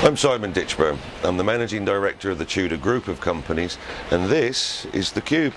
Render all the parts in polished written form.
I'm Simon Ditchburn. I'm the Managing Director of the Tudor Group of Companies, and this is theCUBE.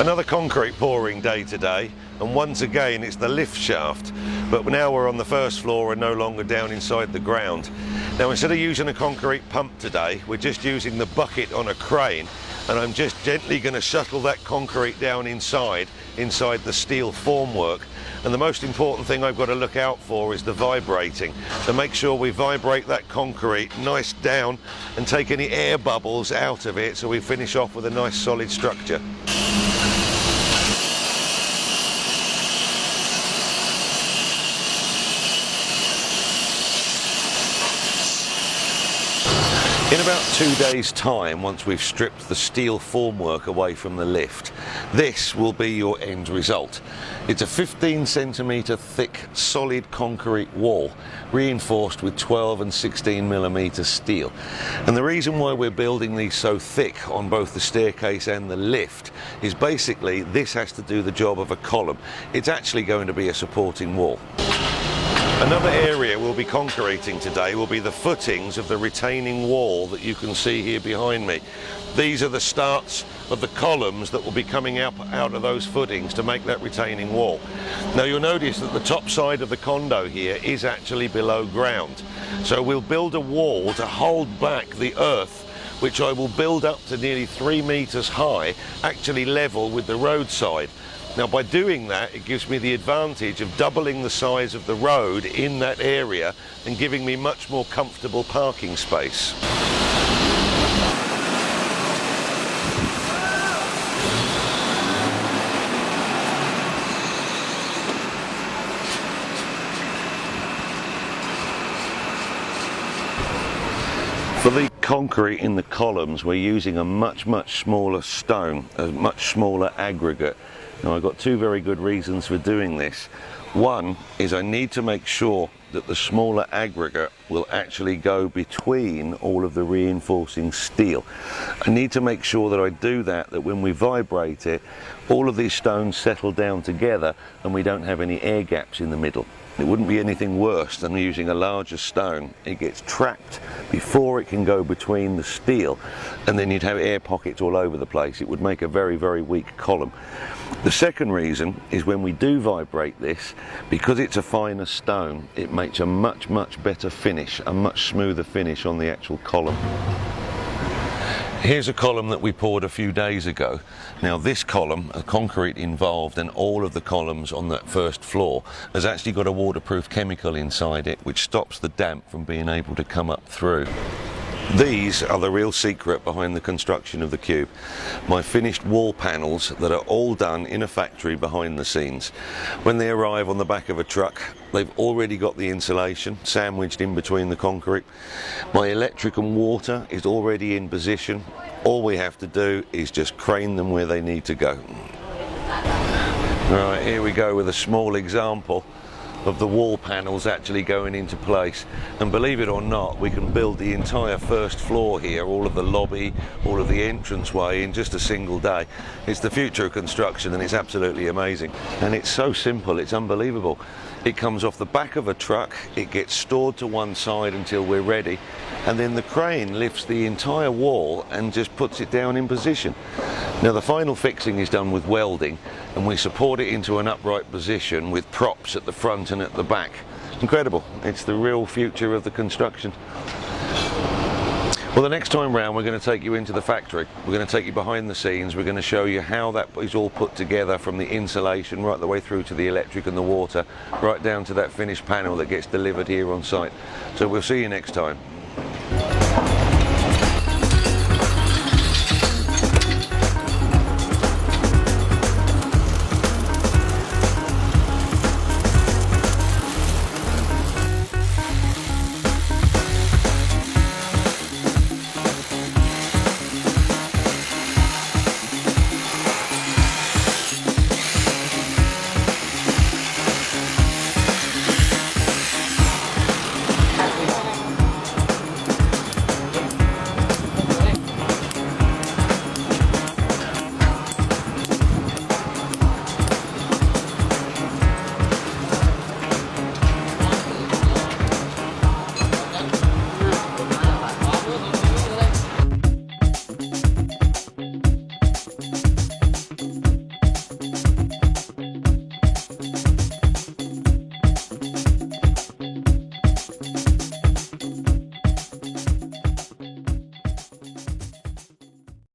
Another concrete pouring day today, and once again it's the lift shaft, but now we're on the first floor and no longer down inside the ground. Now, instead of using a concrete pump today, we're just using the bucket on a crane, and I'm just gently going to shuttle that concrete down inside the steel formwork. And the most important thing I've got to look out for is the vibrating. So make sure we vibrate that concrete nice down and take any air bubbles out of it so we finish off with a nice solid structure. In about 2 days' time, once we've stripped the steel formwork away from the lift, this will be your end result. It's a 15 centimetre thick solid concrete wall, reinforced with 12 and 16mm steel. And the reason why we're building these so thick on both the staircase and the lift is basically this has to do the job of a column. It's actually going to be a supporting wall. Another area we'll be concreting today will be the footings of the retaining wall that you can see here behind me. These are the starts of the columns that will be coming out of those footings to make that retaining wall. Now, you'll notice that the top side of the condo here is actually below ground. So we'll build a wall to hold back the earth, which I will build up to nearly 3 meters high, actually level with the roadside. Now, by doing that, it gives me the advantage of doubling the size of the road in that area and giving me much more comfortable parking space. For the concrete in the columns, we're using a much smaller stone, a much smaller aggregate. Now, I've got two very good reasons for doing this. One is I need to make sure that the smaller aggregate will actually go between all of the reinforcing steel. I need to make sure that I do that when we vibrate it, all of these stones settle down together and we don't have any air gaps in the middle. It wouldn't be anything worse than using a larger stone. It gets trapped before it can go between the steel, and then you'd have air pockets all over the place. It would make a very weak column. The second reason is when we do vibrate this, because it's a finer stone, it makes a much better finish, a much smoother finish on the actual column. Here's a column that we poured a few days ago. Now, this column, a concrete involved, and all of the columns on that first floor has actually got a waterproof chemical inside it which stops the damp from being able to come up through. These are the real secret behind the construction of the Cube. My finished wall panels that are all done in a factory behind the scenes. When they arrive on the back of a truck, they've already got the insulation sandwiched in between the concrete. My electric and water is already in position. All we have to do is just crane them where they need to go. Right, here we go with a small example of the wall panels actually going into place, and believe it or not, we can build the entire first floor here, all of the lobby, all of the entranceway, in just a single day. It's the future of construction, and it's absolutely amazing, and it's so simple, it's unbelievable. It comes off the back of a truck, it gets stored to one side until we're ready, and then the crane lifts the entire wall and just puts it down in position. Now, the final fixing is done with welding, and we support it into an upright position with props at the front and at the back. Incredible. It's the real future of the construction. Well, the next time round we're going to take you into the factory. We're going to take you behind the scenes. We're going to show you how that is all put together, from the insulation right the way through to the electric and the water, right down to that finished panel that gets delivered here on site. So we'll see you next time.